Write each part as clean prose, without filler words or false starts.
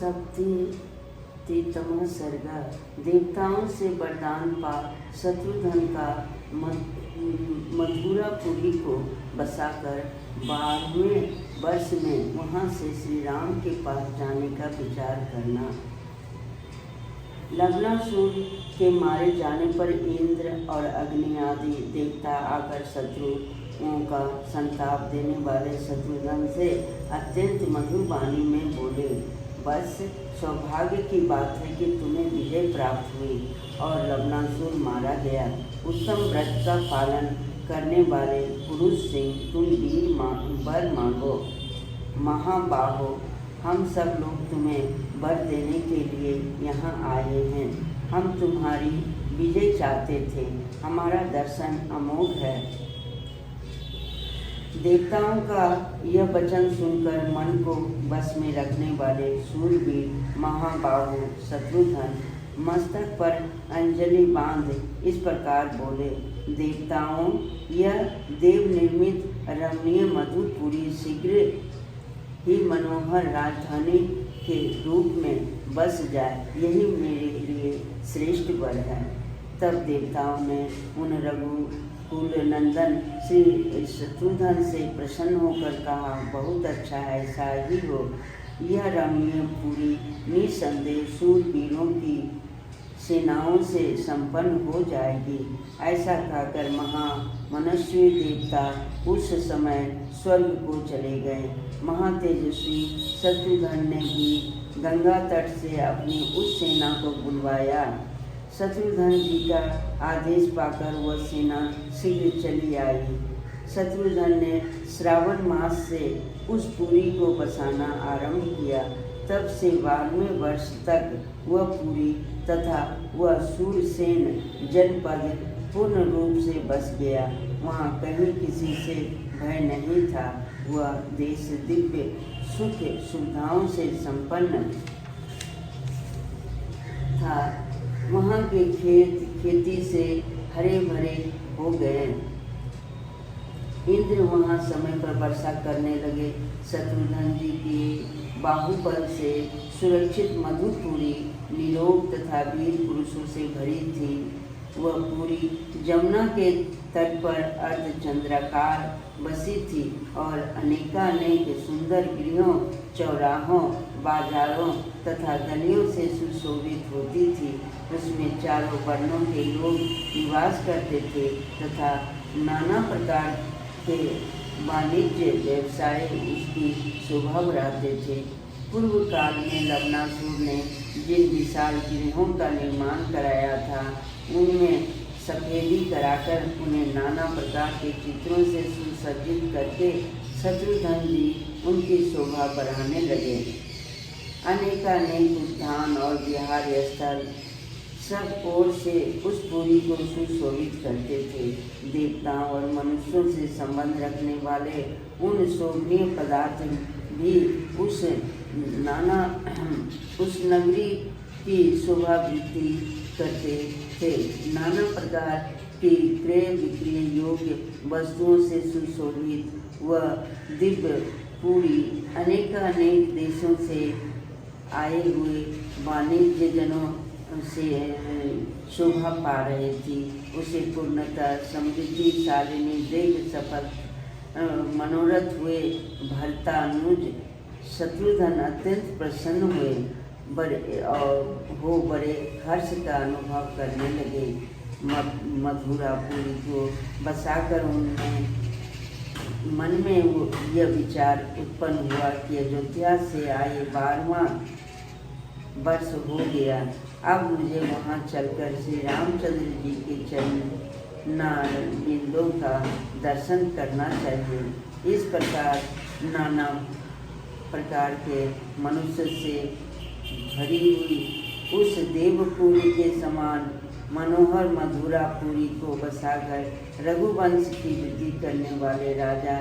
सप्ततितम सर्ग। देवताओं से वरदान पा शत्रुघ्न का मथुरापुरी को बसाकर 12वें वर्ष में वहाँ से श्री राम के पास जाने का विचार करना। लवणासुर के मारे जाने पर इंद्र और अग्नि आदि देवता आकर शत्रुओं का संताप देने वाले शत्रुघ्न से अत्यंत मधुर वाणी में बोले, बस सौभाग्य की बात है कि तुम्हें विजय प्राप्त हुई और लवणासुर मारा गया। उत्तम व्रत का पालन करने वाले पुरुष से तुम वीर वर मांगो। महाबाहो, हम सब लोग तुम्हें वर देने के लिए यहाँ आए हैं। हम तुम्हारी विजय चाहते थे, हमारा दर्शन अमोघ है। देवताओं का यह वचन सुनकर मन को बस में रखने वाले शूरवीर महाबाहु शत्रुघ्न मस्तक पर अंजलि बांध इस प्रकार बोले, देवताओं, यह देव निर्मित रमणीय मधुपुरी शीघ्र ही मनोहर राजधानी के रूप में बस जाए, यही मेरे लिए श्रेष्ठ वर है। तब देवताओं ने उन रघुकुल नंदन श्री शत्रुघ्न से प्रसन्न होकर कहा, बहुत अच्छा है, ऐसा ही हो। यह रमणीय पुरी निसंदेह शूरवीरों की सेनाओं से संपन्न हो जाएगी। ऐसा कहकर महामनस्वी देवता उस समय स्वर्ग को चले गए। महातेजस्वी शत्रुघ्न ने भी गंगा तट से अपनी उस सेना को बुलवाया। शत्रुघ्न जी का आदेश पाकर वह सेना शीघ्र चली आई। शत्रुघ्न ने श्रावण मास से उस पुरी को बसाना आरंभ किया। तब से 12वें वर्ष तक वह पुरी तथा वह सूरसेन जनपद पूर्ण रूप से बस गया। वहाँ कहीं किसी से भय नहीं था। वह देश दिव्य सुख सुविधाओं से संपन्न था। वहाँ के खेती से हरे भरे हो गए। इंद्र वहाँ समय पर वर्षा करने लगे। शत्रुघ्न जी की बाहुबल से सुरक्षित मधुपुरी नीलोक तथा वीर पुरुषों से भरी थी। वह पूरी जमुना के तट पर अर्धचंद्राकार बसी थी और अनेकानेक सुंदर गृहों, चौराहों, बाजारों तथा गलियों से सुशोभित होती थी। उसमें चारों वर्णों के लोग निवास करते थे तथा नाना प्रकार के वाणिज्य व्यवसाय उसकी शोभा बढ़ाते थे। पूर्व काल में लवणासुर ने जिन विशाल गृहों का निर्माण कराया था, उनमें सफेदी कराकर उन्हें नाना प्रकार के चित्रों से सुसज्जित करके शत्रुघ्न जी उनकी शोभा बढ़ाने लगे। अनेकानेक उद्यान और विहार स्थल सब ओर से उस पुरी को सुशोभित करते थे। देवताओं और मनुष्यों से संबंध रखने वाले उन शोभनीय पदार्थ भी उस नगरी की शोभा वृद्धि करते थे। नाना प्रकार की क्रय विक्रय योग्य वस्तुओं से सुशोभित वह दिव्य पुरी अनेकानेक देशों से आए हुए वाणिज्य जनों से शोभा पा रही थी। उसे पूर्णतः समृद्धिशालिनी देख सफल मनोरथ हुए भरतानुज शत्रुघ्न अत्यंत प्रसन्न हुए बड़े हर्ष का अनुभव करने लगे। मथुरापुरी को बसाकर उनमें मन में यह विचार उत्पन्न हुआ कि अयोध्या से आए 12वां वर्ष हो गया। अब मुझे वहाँ चलकर श्री रामचंद्र जी के चरणों का दर्शन करना चाहिए। इस प्रकार नाना प्रकार के मनुष्य से भरी हुई उस देवपुरी के समान मनोहर मधुरापुरी को बसाकर रघुवंश की वृद्धि करने वाले राजा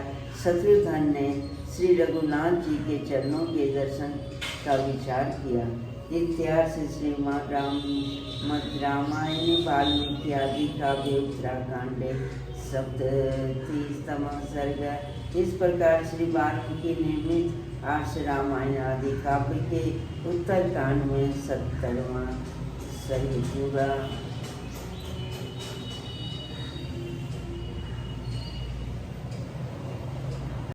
शत्रुघ्न ने श्री रघुनाथ जी के चरणों के दर्शन का विचार किया। इतिहास श्रीमद् रामायण वाल्मीकि आदि काव्य उत्तराखंडे सप्ततितम सर्ग। इस प्रकार श्री वाल्मीकि निर्मित आर्ष रामायण आदि काव्य के उत्तरकांड में 70वां सही होगा।